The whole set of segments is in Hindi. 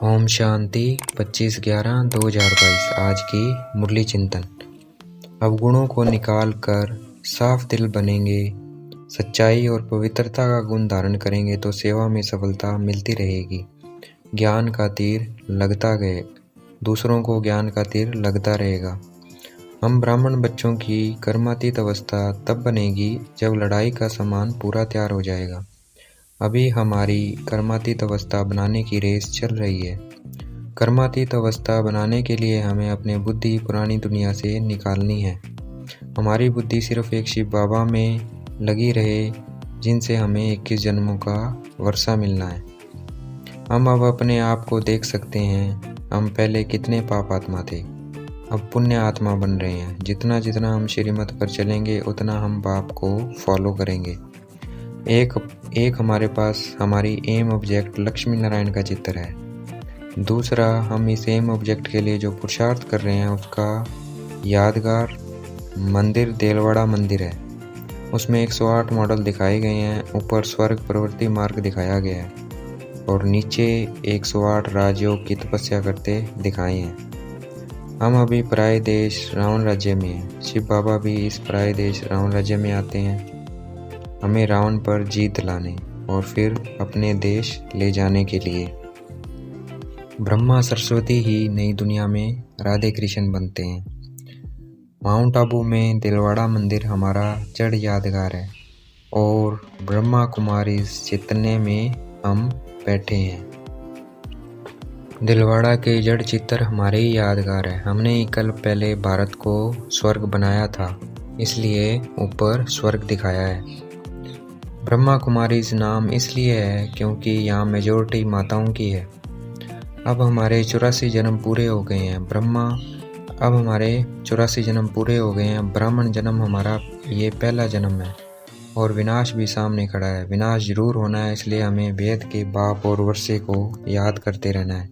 ओम शांति 25/11/2022। आज की मुरली चिंतन। अवगुणों को निकाल कर साफ दिल बनेंगे, सच्चाई और पवित्रता का गुण धारण करेंगे तो सेवा में सफलता मिलती रहेगी। ज्ञान का तीर लगता गए, दूसरों को ज्ञान का तीर लगता रहेगा। हम ब्राह्मण बच्चों की कर्मातीत अवस्था तब बनेगी जब लड़ाई का सामान पूरा तैयार हो जाएगा। अभी हमारी कर्मातीत अवस्था बनाने की रेस चल रही है। कर्मातीत अवस्था बनाने के लिए हमें अपने बुद्धि पुरानी दुनिया से निकालनी है। हमारी बुद्धि सिर्फ एक शिव बाबा में लगी रहे, जिनसे हमें 21 जन्मों का वर्षा मिलना है। हम अब अपने आप को देख सकते हैं, हम पहले कितने पाप आत्मा थे, अब पुण्य आत्मा बन रहे हैं। जितना जितना हम श्रीमत पर चलेंगे उतना हम पाप को फॉलो करेंगे। एक हमारे पास हमारी एम ऑब्जेक्ट लक्ष्मी नारायण का चित्र है। दूसरा, हम इस एम ऑब्जेक्ट के लिए जो पुरुषार्थ कर रहे हैं उसका यादगार मंदिर देलवाड़ा मंदिर है। उसमें 108 मॉडल दिखाए गए हैं। ऊपर स्वर्ग प्रवृत्ति मार्ग दिखाया गया है और नीचे 108 राजयोग की तपस्या करते दिखाए हैं। हम अभी पराये देश रावण राज्य में हैं। शिव बाबा भी इस पराये देश रावण राज्य में आते हैं हमें रावण पर जीत दिलाने और फिर अपने देश ले जाने के लिए। ब्रह्मा सरस्वती ही नई दुनिया में राधे कृष्ण बनते हैं। माउंट आबू में दिलवाड़ा मंदिर हमारा जड़ यादगार है और ब्रह्मा कुमारी जितने में हम बैठे हैं। दिलवाड़ा के जड़ चित्र हमारे ही यादगार है। हमने ही कल पहले भारत को स्वर्ग बनाया था, इसलिए ऊपर स्वर्ग दिखाया है। ब्रह्मा कुमारीज नाम इसलिए है क्योंकि यहाँ मेजोरिटी माताओं की है। अब हमारे 84 जन्म पूरे हो गए हैं। ब्राह्मण जन्म हमारा ये पहला जन्म है और विनाश भी सामने खड़ा है। विनाश जरूर होना है, इसलिए हमें वेद के बाप और वर्षे को याद करते रहना है।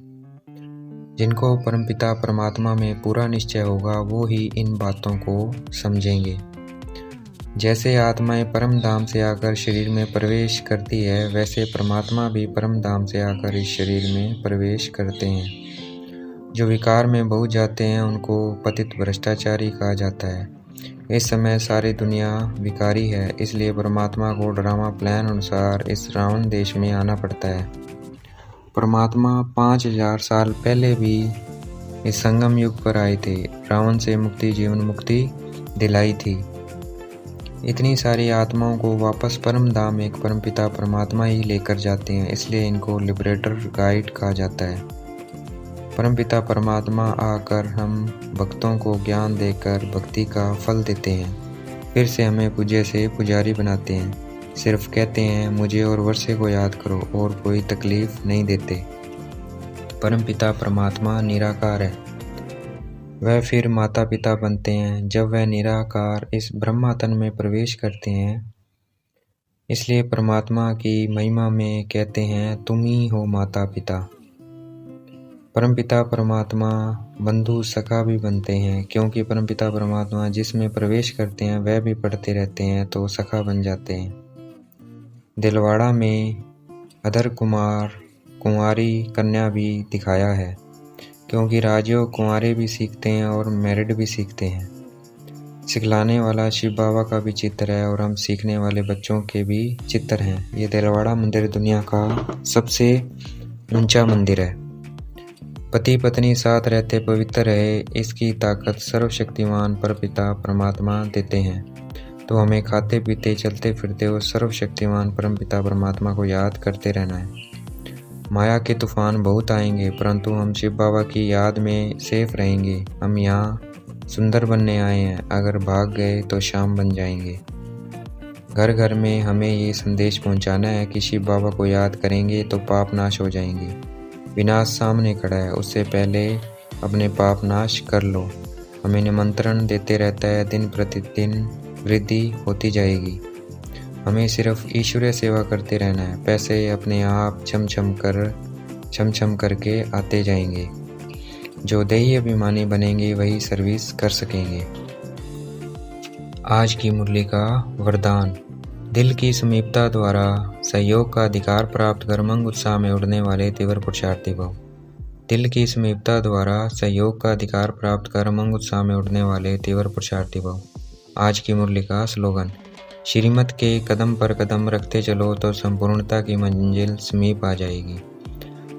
जिनको परमपिता परमात्मा में पूरा निश्चय होगा वो ही इन बातों को समझेंगे। जैसे आत्माएं परम धाम से आकर शरीर में प्रवेश करती है, वैसे परमात्मा भी परम धाम से आकर इस शरीर में प्रवेश करते हैं। जो विकार में बह जाते हैं उनको पतित भ्रष्टाचारी कहा जाता है। इस समय सारी दुनिया विकारी है, इसलिए परमात्मा को ड्रामा प्लान अनुसार इस रावण देश में आना पड़ता है। परमात्मा 5000 साल पहले भी इस संगम युग पर आए थे। रावण से मुक्ति जीवन मुक्ति दिलाई थी। इतनी सारी आत्माओं को वापस परम धाम एक परमपिता परमात्मा ही लेकर जाते हैं, इसलिए इनको लिबरेटर गाइड कहा जाता है। परमपिता परमात्मा आकर हम भक्तों को ज्ञान देकर भक्ति का फल देते हैं। फिर से हमें पूज्य से पुजारी बनाते हैं। सिर्फ कहते हैं मुझे और वर्षे को याद करो और कोई तकलीफ नहीं देते। परमपिता परमात्मा निराकार है, वह फिर माता पिता बनते हैं जब वह निराकार इस ब्रह्मा तन में प्रवेश करते हैं। इसलिए परमात्मा की महिमा में कहते हैं तुम ही हो माता पिता। परमपिता परमात्मा बंधु सखा भी बनते हैं, क्योंकि परमपिता परमात्मा जिसमें प्रवेश करते हैं वह भी पढ़ते रहते हैं तो सखा बन जाते हैं। दिलवाड़ा में अधर कुंवारी कन्या भी दिखाया है, क्योंकि राजयोग कुंवारे भी सीखते हैं और मैरिड भी सीखते हैं। सिखलाने वाला शिव बाबा का भी चित्र है और हम सीखने वाले बच्चों के भी चित्र हैं। ये दिलवाड़ा मंदिर दुनिया का सबसे ऊंचा मंदिर है। पति पत्नी साथ रहते पवित्र रहे, इसकी ताकत सर्वशक्तिमान परमपिता परमात्मा देते हैं। तो हमें खाते पीते चलते फिरते उस सर्वशक्तिमान परमपिता परमात्मा को याद करते रहना है। माया के तूफान बहुत आएंगे, परंतु हम शिव बाबा की याद में सेफ रहेंगे। हम यहाँ सुंदर बनने आए हैं, अगर भाग गए तो शाम बन जाएंगे। घर घर में हमें ये संदेश पहुँचाना है कि शिव बाबा को याद करेंगे तो पाप नाश हो जाएंगे। विनाश सामने खड़ा है, उससे पहले अपने पाप नाश कर लो। हमें निमंत्रण देते रहता है, दिन प्रतिदिन वृद्धि होती जाएगी। हमें सिर्फ ईश्वरीय सेवा करते रहना है। पैसे अपने आप छम छम करके आते जाएंगे। जो देही अभिमानी बनेंगे वही सर्विस कर सकेंगे। आज की मुरली का वरदान। दिल की समीपता द्वारा सहयोग का अधिकार प्राप्त कर मंग उत्साह में उड़ने वाले तीव्र पुरुषार्थी भव। दिल की समीपता द्वारा सहयोग का अधिकार प्राप्त कर अमंग उत्साह में उड़ने वाले तीव्र पुरुषार्थी भव। आज की मुरली का स्लोगन, श्रीमत के कदम पर कदम रखते चलो तो संपूर्णता की मंजिल समीप आ जाएगी।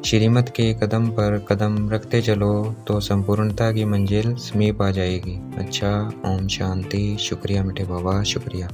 श्रीमत के कदम पर कदम रखते चलो तो संपूर्णता की मंजिल समीप आ जाएगी। अच्छा, ओम शांति। शुक्रिया मीठे बाबा, शुक्रिया।